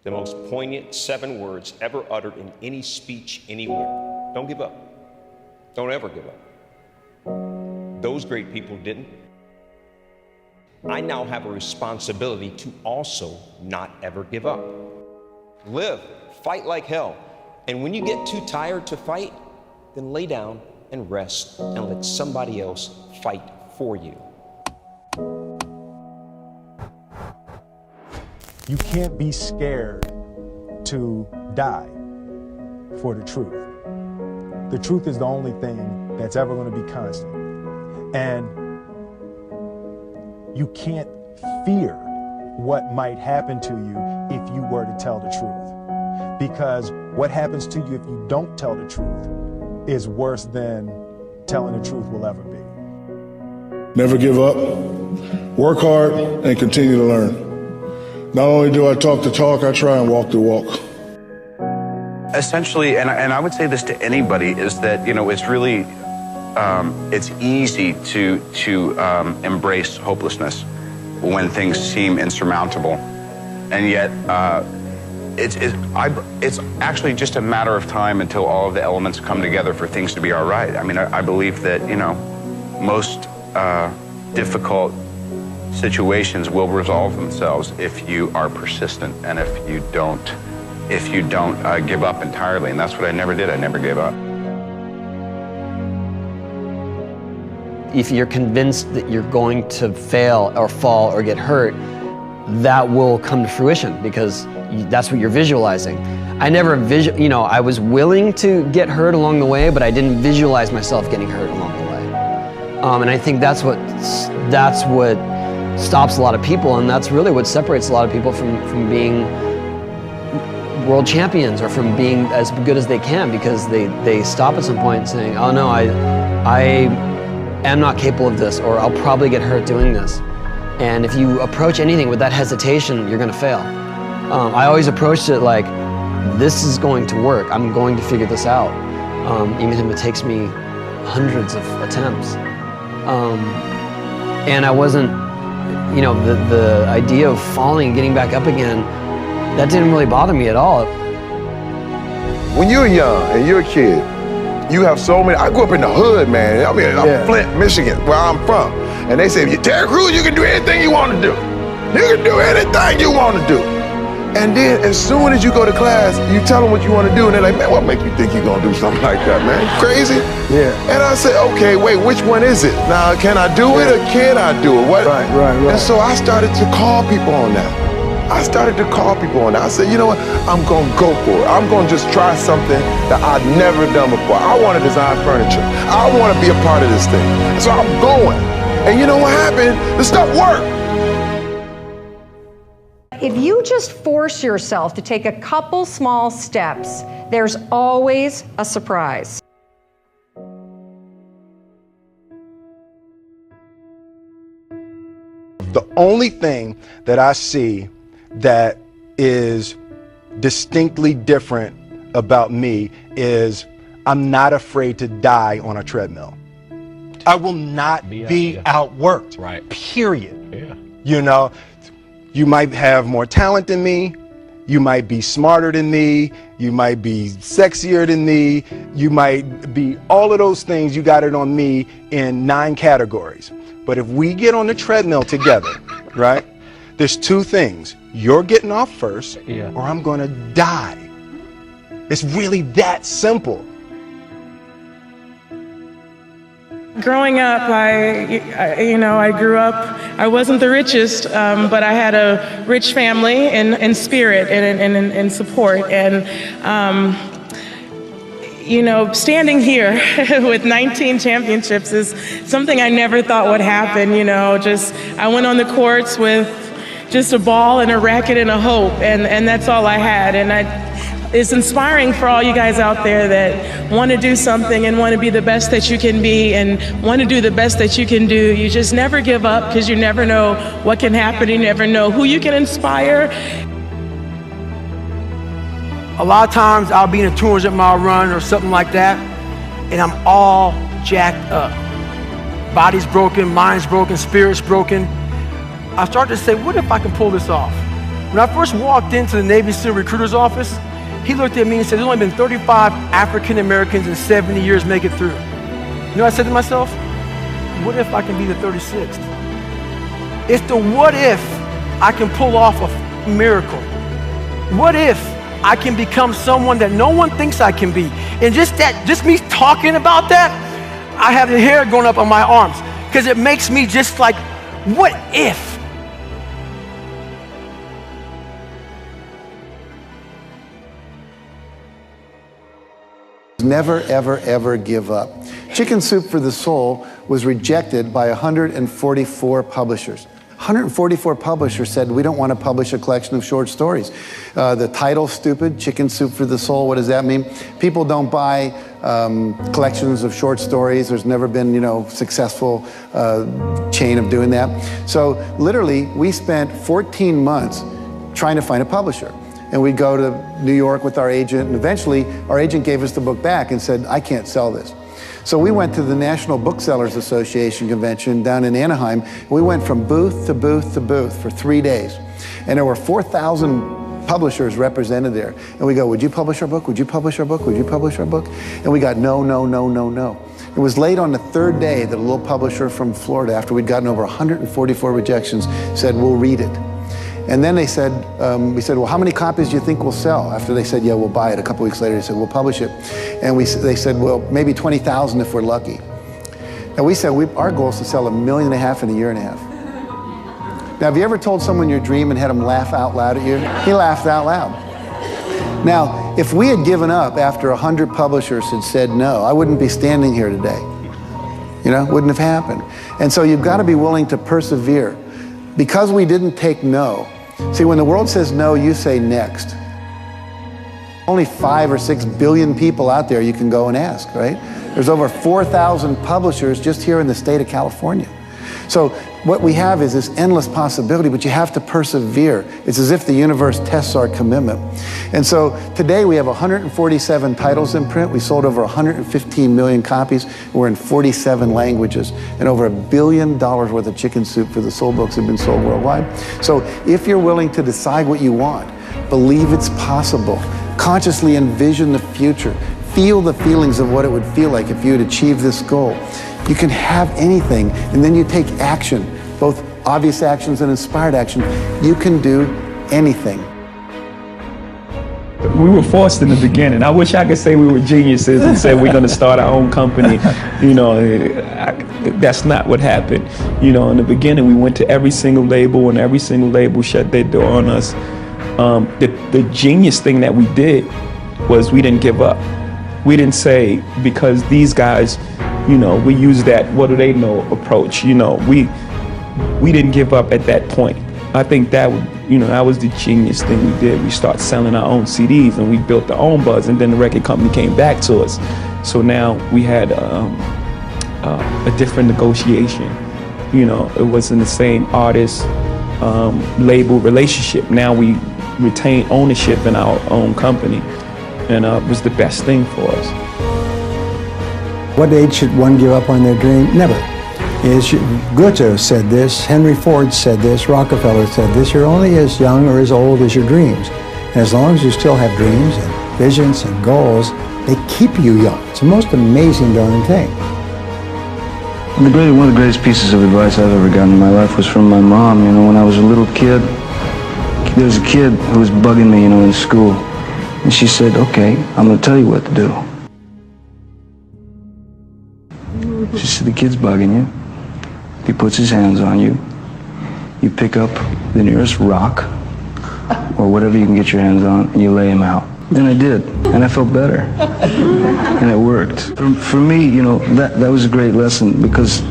The most poignant 7 words ever uttered in any speech anywhere. Don't give up. Don't ever give up. Those great people didn't. I now have a responsibility to also not ever give up. Live, fight like hell. And when you get too tired to fight, then lay down and rest and let somebody else fight for you. You can't be scared to die for the truth. The truth is the only thing that's ever going to be constant. And you can't fear what might happen to you if you were to tell the truth. Because what happens to you if you don't tell the truth is worse than telling the truth will ever be. Never give up, work hard, and continue to learn. Not only do I talk the talk, I try and walk the walk. Essentially, and I would say this to anybody, is that, it's really, it's easy to embrace hopelessness when things seem insurmountable. And yet, it's actually just a matter of time until all of the elements come together for things to be all right. I mean, I believe that, most difficult situations will resolve themselves if you are persistent and if you don't give up entirely. And that's what I never did. I never gave up. If you're convinced that you're going to fail or fall or get hurt, that will come to fruition because that's what you're visualizing. I never I was willing to get hurt along the way, but I didn't visualize myself getting hurt along the way. And I think that's what stops a lot of people, and that's really what separates a lot of people from being world champions or from being as good as they can, because they stop at some point saying, oh no, I am not capable of this, or I'll probably get hurt doing this. And if you approach anything with that hesitation, you're gonna fail. I always approached it like, this is going to work, I'm going to figure this out, even if it takes me hundreds of attempts. And I wasn't, the idea of falling and getting back up again, that didn't really bother me at all. When you're young and you're a kid, you have so many. I grew up in the hood, man. I'm Flint, Michigan, where I'm from. And they say, if you're Terry Crews, you can do anything you want to do. You can do anything you want to do. And then as soon as you go to class, you tell them what you want to do, and they're like, man, what make you think you're going to do something like that, man? You crazy? Yeah. And I say, okay, wait, which one is it? Now, can I do it or can I do it? What? Right. And so I started to call people on that. I said, you know what? I'm going to go for it. I'm going to just try something that I've never done before. I want to design furniture. I want to be a part of this thing. So I'm going. And you know what happened? The stuff worked. If you just force yourself to take a couple small steps, there's always a surprise. The only thing that I see that is distinctly different about me is I'm not afraid to die on a treadmill. I will not be outworked, right? Period. Yeah. You might have more talent than me, you might be smarter than me, you might be sexier than me, you might be all of those things. You got it on me in 9 categories. But if we get on the treadmill together, right, there's 2 things. You're getting off first, or I'm gonna die. It's really that simple. Growing up, I grew up, I wasn't the richest, but I had a rich family in spirit and in support. And, standing here with 19 championships is something I never thought would happen. I went on the courts with just a ball and a racket and a hope, and that's all I had. And it's inspiring for all you guys out there that want to do something and want to be the best that you can be and want to do the best that you can do. You just never give up, because you never know what can happen. You never know who you can inspire. A lot of times I'll be in a 200-mile run or something like that, and I'm all jacked up. Body's broken, mind's broken, spirit's broken. I start to say, what if I can pull this off? When I first walked into the Navy SEAL recruiter's office, he looked at me and said, there's only been 35 African Americans in 70 years make it through. You know what I said to myself? What if I can be the 36th? It's the what if I can pull off a miracle. What if I can become someone that no one thinks I can be? And just me talking about that, I have the hair going up on my arms because it makes me just like, what if? Never, ever, ever give up. Chicken Soup for the Soul was rejected by 144 publishers. 144 publishers said, we don't want to publish a collection of short stories. The title's stupid, Chicken Soup for the Soul, what does that mean? People don't buy collections of short stories. There's never been, successful chain of doing that. So literally, we spent 14 months trying to find a publisher. And we'd go to New York with our agent, and eventually our agent gave us the book back and said, I can't sell this. So we went to the National Booksellers Association convention down in Anaheim. We went from booth to booth to booth for 3 days. And there were 4,000 publishers represented there. And we go, would you publish our book? Would you publish our book? Would you publish our book? And we got no, no, no, no, no. It was late on the third day that a little publisher from Florida, after we'd gotten over 144 rejections, said, we'll read it. And then they said, we said, well, how many copies do you think we'll sell? After they said, yeah, we'll buy it. A couple weeks later, they said, we'll publish it. And they said, well, maybe 20,000 if we're lucky. And we said, our goal is to sell 1.5 million in a year and a half. Now, have you ever told someone your dream and had them laugh out loud at you? He laughed out loud. Now, if we had given up after 100 publishers had said no, I wouldn't be standing here today. Wouldn't have happened. And so you've got to be willing to persevere. Because we didn't take no. See, when the world says no, you say next. Only 5 or 6 billion people out there you can go and ask, right? There's over 4,000 publishers just here in the state of California. So what we have is this endless possibility, but you have to persevere. It's as if the universe tests our commitment. And so today we have 147 titles in print. We sold over 115 million copies. We're in 47 languages. And over $1 billion worth of Chicken Soup for the Soul books have been sold worldwide. So if you're willing to decide what you want, believe it's possible, consciously envision the future, feel the feelings of what it would feel like if you had achieved this goal, you can have anything, and then you take action, both obvious actions and inspired action. You can do anything. We were forced in the beginning. I wish I could say we were geniuses and say we're going to start our own company. That's not what happened. In the beginning, we went to every single label, and every single label shut their door on us. The genius thing that we did was we didn't give up. We didn't say, because these guys, we use that what do they know approach. We didn't give up at that point. I think that was the genius thing we did. We started selling our own CDs and we built our own buzz, and then the record company came back to us. So now we had a different negotiation. It wasn't the same artist label relationship. Now we retain ownership in our own company, and it was the best thing for us. What age should one give up on their dream? Never. Goethe said this, Henry Ford said this, Rockefeller said this, you're only as young or as old as your dreams. And as long as you still have dreams and visions and goals, they keep you young. It's the most amazing darn thing. One of the greatest pieces of advice I've ever gotten in my life was from my mom. When I was a little kid, there was a kid who was bugging me, in school. And she said, okay, I'm going to tell you what to do. She said, the kid's bugging you. He puts his hands on you. You pick up the nearest rock or whatever you can get your hands on, and you lay him out. And I did, and I felt better, and it worked. For me, that was a great lesson, because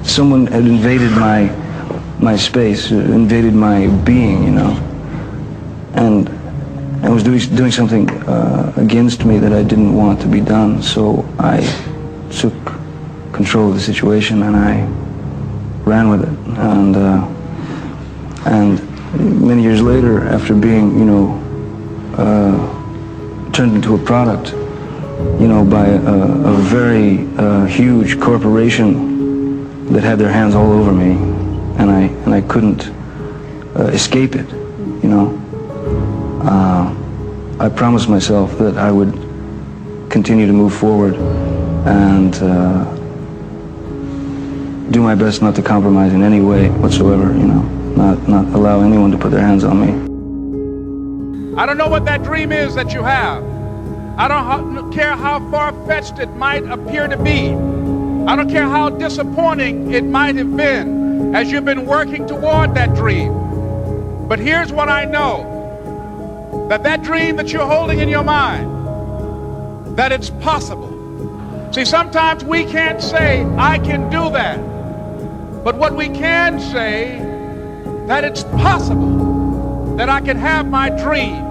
someone had invaded my space, invaded my being, and was doing something against me that I didn't want to be done. So I took control of the situation and I ran with it. And many years later, after being, turned into a product, by a very huge corporation that had their hands all over me, and I couldn't escape it. you know. I promised myself that I would continue to move forward and do my best not to compromise in any way whatsoever, you know, not allow anyone to put their hands on me. I don't know what that dream is that you have. I don't care how far-fetched it might appear to be. I don't care how disappointing it might have been as you've been working toward that dream. But here's what I know, that dream that you're holding in your mind, that it's possible. See, sometimes we can't say, I can do that. But what we can say, that it's possible that I can have my dream.